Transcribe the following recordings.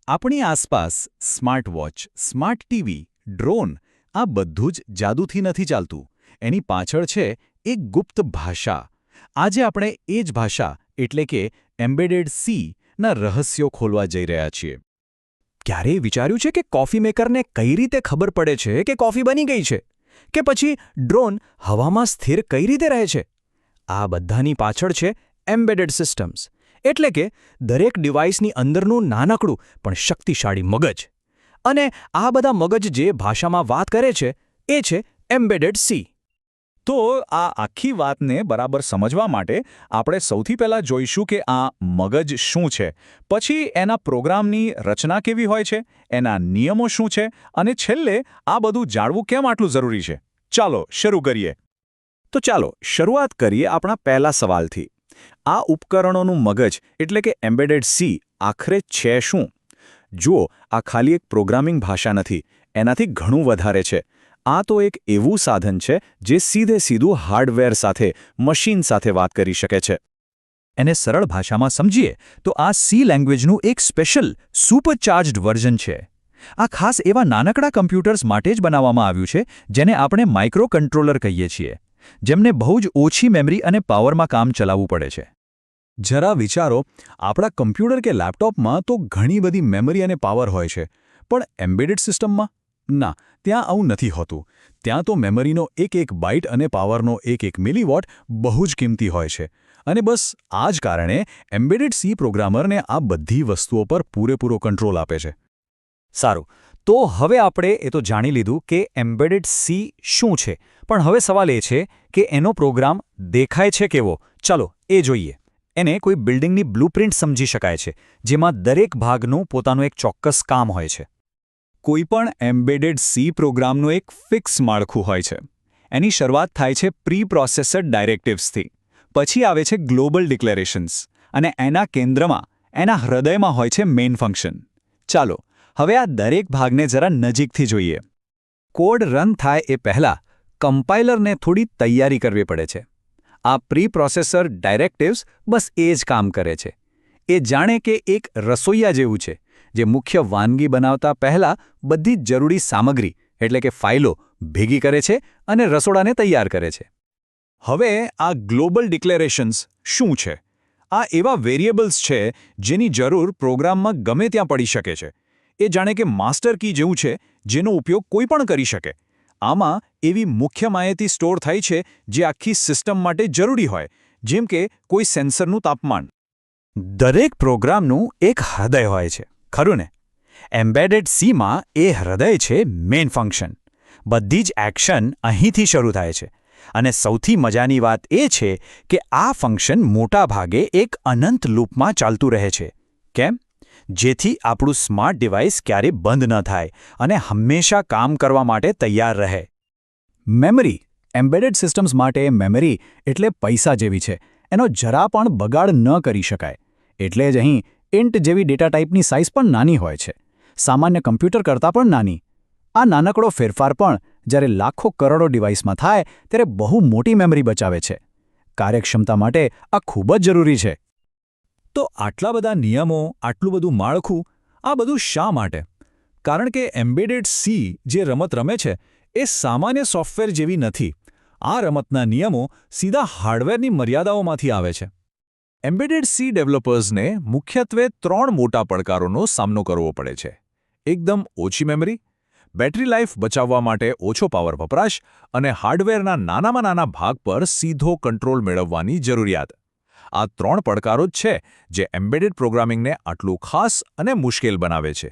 આપણી આસપાસ smart watch, smart TV, drone આ બધું જ જાદુથી નથી ચાલતું. એની પાછળ છે એક ગુપ્ત ભાષા. આજે આપણે એ જ ભાષા એટલે કે એમ્બેડેડ સી ના રહસ્યો ખોલવા જઈ રહ્યા છીએ. ક્યારેય વિચાર્યું છે કે કોફી મેકરને કઈ રીતે ખબર પડે છે કે કોફી બની ગઈ છે? કે પછી ડ્રોન હવામાં સ્થિર કઈ રીતે રહે છે? આ બધાની પાછળ છે એમ્બેડેડ સિસ્ટમ્સ, એટલે કે દરેક ડિવાઇસની અંદરનું નાનકડું પણ શક્તિશાળી મગજ. અને આ બધા મગજ જે ભાષામાં વાત કરે છે એ છે એમ્બેડેડ સી. તો આ આખી વાતને બરાબર સમજવા માટે આપણે સૌથી પહેલાં જોઈશું કે આ મગજ શું છે, પછી એના પ્રોગ્રામની રચના કેવી હોય છે, એના નિયમો શું છે અને છેલ્લે આ બધું જાણવું કેમ આટલું જરૂરી છે. ચાલો શરૂ કરીએ. તો ચાલો શરૂઆત કરીએ આપણા પહેલા સવાલથી. આ ઉપકરણોનું મગજ એટલે કે એમ્બેડેડ સી આખરે છે શું? જુઓ, આ ખાલી એક પ્રોગ્રામિંગ ભાષા નથી, એનાથી ઘણું વધારે છે. આ તો એક એવું સાધન છે જે સીધું હાર્ડવેર સાથે, મશીન સાથે વાત કરી શકે છે. એને સરળ ભાષામાં સમજીએ તો આ સી લેંગ્વેજનું એક સ્પેશિયલ સુપરચાર્જ્ડ વર્ઝન છે. આ ખાસ એવા નાનકડા કમ્પ્યુટર્સ માટે જ બનાવવામાં આવ્યું છે જેને આપણે માઇક્રો કંટ્રોલર કહીએ છીએ, જેમને બહુ જ ઓછી મેમરી અને પાવરમાં કામ ચલાવવું પડે છે. જરા વિચારો, આપણા કમ્પ્યુટર કે લેપટોપમાં તો ઘણી બધી મેમરી અને પાવર હોય છે, પણ એમ્બેડેડ સિસ્ટમમાં? ના, ત્યાં આવું નથી હોતું. ત્યાં તો મેમરીનો એક બાઇટ અને પાવરનો એક મિલીવોટ બહુ જ કિંમતી હોય છે. અને બસ આ જ કારણે એમ્બેડેડ સી પ્રોગ્રામરને આ બધી વસ્તુઓ પર પૂરેપૂરો કંટ્રોલ આપે છે. સારું, તો હવે આપણે એ તો જાણી લીધું કે એમ્બેડેડ સી શું છે, પણ હવે સવાલ એ છે કે એનો પ્રોગ્રામ દેખાય છે કેવો? ચાલો એ જોઈએ. એને કોઈ બિલ્ડિંગની બ્લુપ્રિન્ટ સમજી શકાય છે, જેમાં દરેક ભાગનું પોતાનું એક ચોક્કસ કામ હોય છે. કોઈપણ એમ્બેડેડ સી પ્રોગ્રામનું એક ફિક્સ માળખું હોય છે. એની શરૂઆત થાય છે પ્રી પ્રોસેસડ ડાયરેક્ટિવ્સથી, પછી આવે છે ગ્લોબલ ડિક્લેરેશન્સ, અને એના કેન્દ્રમાં, એના હૃદયમાં હોય છે મેઇન ફંક્શન. ચાલો હવે આ દરેક ભાગને જરા નજીકથી જોઈએ. કોડ રન થાય એ પહેલાં કમ્પાઇલરને થોડી તૈયારી કરવી પડે છે. આ પ્રી પ્રોસેસર ડાયરેક્ટિવ્સ બસ એ જ કામ કરે છે. એ જાણે કે એક રસોઈયા જેવું છે, જે મુખ્ય વાનગી બનાવતા પહેલાં બધી જ જરૂરી સામગ્રી એટલે કે ફાઇલો ભેગી કરે છે અને રસોડાને તૈયાર કરે છે. હવે આ ગ્લોબલ ડિક્લેરેશન્સ શું છે? આ એવા વેરિયેબલ્સ છે જેની જરૂર પ્રોગ્રામમાં ગમે ત્યાં પડી શકે છે. એ જાણે કે માસ્ટર કી જેવું છે, જેનો ઉપયોગ કોઈ પણ કરી શકે. આમાં એવી મુખ્ય માહિતી સ્ટોર થાય છે જે આખી સિસ્ટમ માટે જરૂરી હોય, જેમ કે કોઈ સેન્સરનું તાપમાન. દરેક પ્રોગ્રામનું એક હૃદય હોય છે, ખરું ને? એમ્બેડેડ સીમાં એ હૃદય છે મેઇન ફંક્શન. બધી જ એક્શન અહીંથી શરૂ થાય છે. અને સૌથી મજાની વાત એ છે કે આ ફંક્શન મોટાભાગે એક અનંત લૂપમાં ચાલતું રહે છે. કેમ? જેથી આપણું સ્માર્ટ ડિવાઇસ ક્યારે બંધ ન થાય અને હંમેશા કામ કરવા માટે તૈયાર રહે. મેમરી. એમ્બેડેડ સિસ્ટમ્સ માટે મેમરી એટલે પૈસા જેવી છે. એનો જરા પણ બગાડ ન કરી શકાય. એટલે જ અહીં ઇન્ટ જેવી ડેટા ટાઈપની સાઇઝ પણ નાની હોય છે, સામાન્ય કમ્પ્યુટર કરતાં પણ નાની. આ નાનકડો ફેરફાર પણ જ્યારે લાખો કરોડો ડિવાઇસમાં થાય ત્યારે બહુ મોટી મેમરી બચાવે છે. કાર્યક્ષમતા માટે આ ખૂબ જ જરૂરી છે. તો આટલા બધા નિયમો, આટલું બધું માળખું, આ બધું શા માટે? કારણ કે એમ્બેડેડ સી જે રમત રમે છે એ સામાન્ય સોફ્ટવેર જેવી નથી. આ રમતના નિયમો સીધા હાર્ડવેરની મર્યાદાઓમાંથી આવે છે. એમ્બેડેડ સી ડેવલપર્સને મુખ્યત્વે 3 મોટા પડકારોનો સામનો કરવો પડે છે. એકદમ ઓછી મેમરી, બેટરી લાઈફ બચાવવા માટે ઓછો પાવર વપરાશ અને હાર્ડવેરના નાનામાં નાના ભાગ પર સીધો કંટ્રોલ મેળવવાની જરૂરિયાત. આ 3 પડકારો જ છે જે એમ્બેડેડ પ્રોગ્રામિંગને આટલું ખાસ અને મુશ્કેલ બનાવે છે.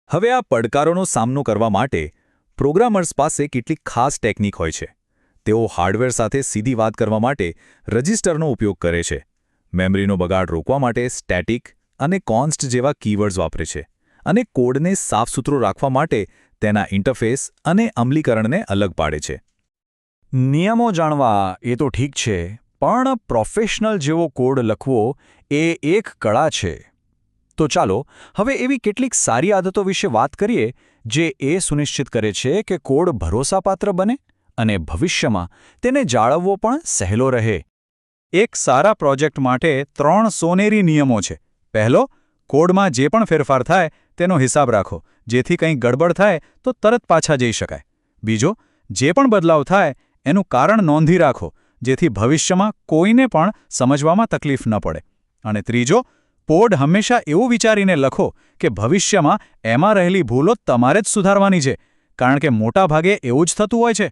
હવે આ પડકારોનો સામનો કરવા માટે પ્રોગ્રામર્સ પાસે કેટલીક ખાસ ટેકનિક હોય છે. તેઓ હાર્ડવેર સાથે સીધી વાત કરવા માટે રજિસ્ટરનો ઉપયોગ કરે છે. મેમરીનો બગાડ રોકવા માટે સ્ટેટિક અને કોન્સ્ટ જેવા કીવર્ડ્સ વાપરે છે. અને કોડને સાફસૂથરો રાખવા માટે તેના ઇન્ટરફેસ અને અમલીકરણને અલગ પાડે છે. નિયમો જાણવા એ તો ઠીક છે, પણ પ્રોફેશનલ જેવો કોડ લખવો એ એક કળા છે. તો ચાલો હવે એવી કેટલીક સારી આદતો વિશે વાત કરીએ જે એ સુનિશ્ચિત કરે છે કે કોડ ભરોસાપાત્ર બને અને ભવિષ્યમાં તેને જાળવવો પણ સહેલો રહે. એક સારા પ્રોજેક્ટ માટે 3 સોનેરી નિયમો છે. પહેલો, કોડમાં જે પણ ફેરફાર થાય તેનો હિસાબ રાખો, જેથી કંઈ ગડબડ થાય તો તરત પાછા જઈ શકાય. બીજો, જે પણ બદલાવ થાય એનું કારણ નોંધી રાખો, જેથી ભવિષ્યમાં કોઈને પણ સમજવામાં તકલીફ ન પડે. અને ત્રીજો, કોડ હંમેશા એવું વિચારીને લખો કે ભવિષ્યમાં એમાં રહેલી ભૂલો તમારે જ સુધારવાની છે, કારણ કે મોટાભાગે એવું જ થતું હોય છે.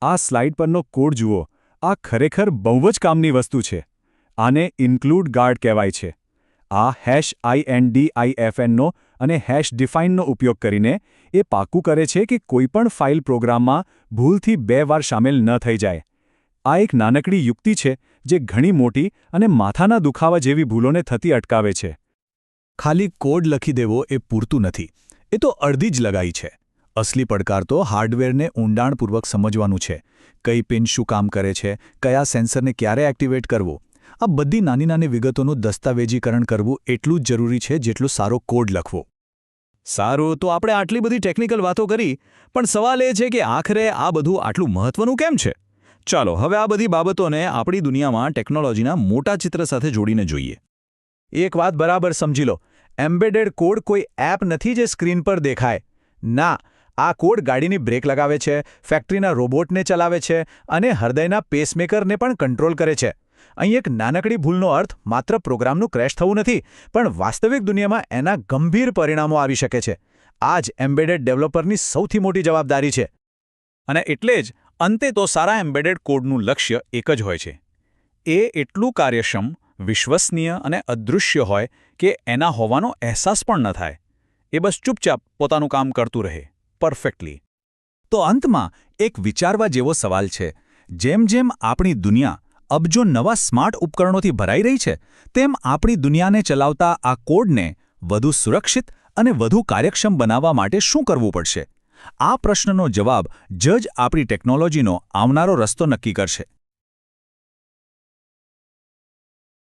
આ સ્લાઇડ પરનો કોડ જુઓ. આ ખરેખર બહુ જ કામની વસ્તુ છે. આને ઇન્ક્લુડ ગાર્ડ કહેવાય છે. આ #INDIFNનો અને #define નો ઉપયોગ કરીને એ પાકું કરે છે કે કોઈપણ ફાઇલ પ્રોગ્રામમાં ભૂલથી 2 વાર શામેલ ન થઈ જાય. આ એક નાનકડી યુક્તિ છે જે ઘણી મોટી અને માથાના દુખાવા જેવી ભૂલોને થતી અટકાવે છે. ખાલી કોડ લખી દેવો એ પૂરતું નથી. એ તો અડધી જ લગાઈ છે. અસલી પડકાર તો હાર્ડવેરને ઊંડાણપૂર્વક સમજવાનું છે. કઈ પિન શું કામ કરે છે, કયા સેન્સરને ક્યારે એક્ટિવેટ કરવું, આ બધી નાની નાની વિગતોનું દસ્તાવેજીકરણ કરવું એટલું જ જરૂરી છે જેટલું સારો કોડ લખવો. સારું, તો આપણે આટલી બધી ટેકનિકલ વાતો કરી, પણ સવાલ એ છે કે આખરે આ બધું આટલું મહત્વનું કેમ છે? ચાલો હવે આ બધી બાબતોને આપણી દુનિયામાં ટેકનોલોજીના મોટા ચિત્ર સાથે જોડીને જોઈએ. એક વાત બરાબર સમજી લો, એમ્બેડેડ કોડ કોઈ એપ નથી જે સ્ક્રીન પર દેખાય. ના, આ કોડ ગાડીની બ્રેક લગાવે છે, ફેક્ટરીના રોબોટને ચલાવે છે અને હૃદયના પેસમેકરને પણ કંટ્રોલ કરે છે. અહીં એક નાનકડી ભૂલનો અર્થ માત્ર પ્રોગ્રામનું ક્રેશ થવું નથી, પણ વાસ્તવિક દુનિયામાં એના ગંભીર પરિણામો આવી શકે છે. આ જ એમ્બેડેડ ડેવલપરની સૌથી મોટી જવાબદારી છે. અને એટલે જ અંતે તો સારા એમ્બેડેડ કોડનું લક્ષ્ય એક જ હોય છે. એ એટલું કાર્યક્ષમ, વિશ્વસનીય અને અદૃશ્ય હોય કે એના હોવાનો અહેસાસ પણ ન થાય. એ બસ ચૂપચાપ પોતાનું કામ કરતું રહે, પરફેક્ટલી. તો અંતમાં એક વિચારવા જેવો સવાલ છે. જેમ જેમ આપણી દુનિયા અબજો નવા સ્માર્ટ ઉપકરણોથી ભરાઈ રહી છે, તેમ આપણી દુનિયાને ચલાવતા આ કોડને વધુ સુરક્ષિત અને વધુ કાર્યક્ષમ બનાવવા માટે શું કરવું પડશે? આ પ્રશ્નનો જવાબ જ આપણી ટેકનોલોજીનો આવનારો રસ્તો નક્કી કરશે.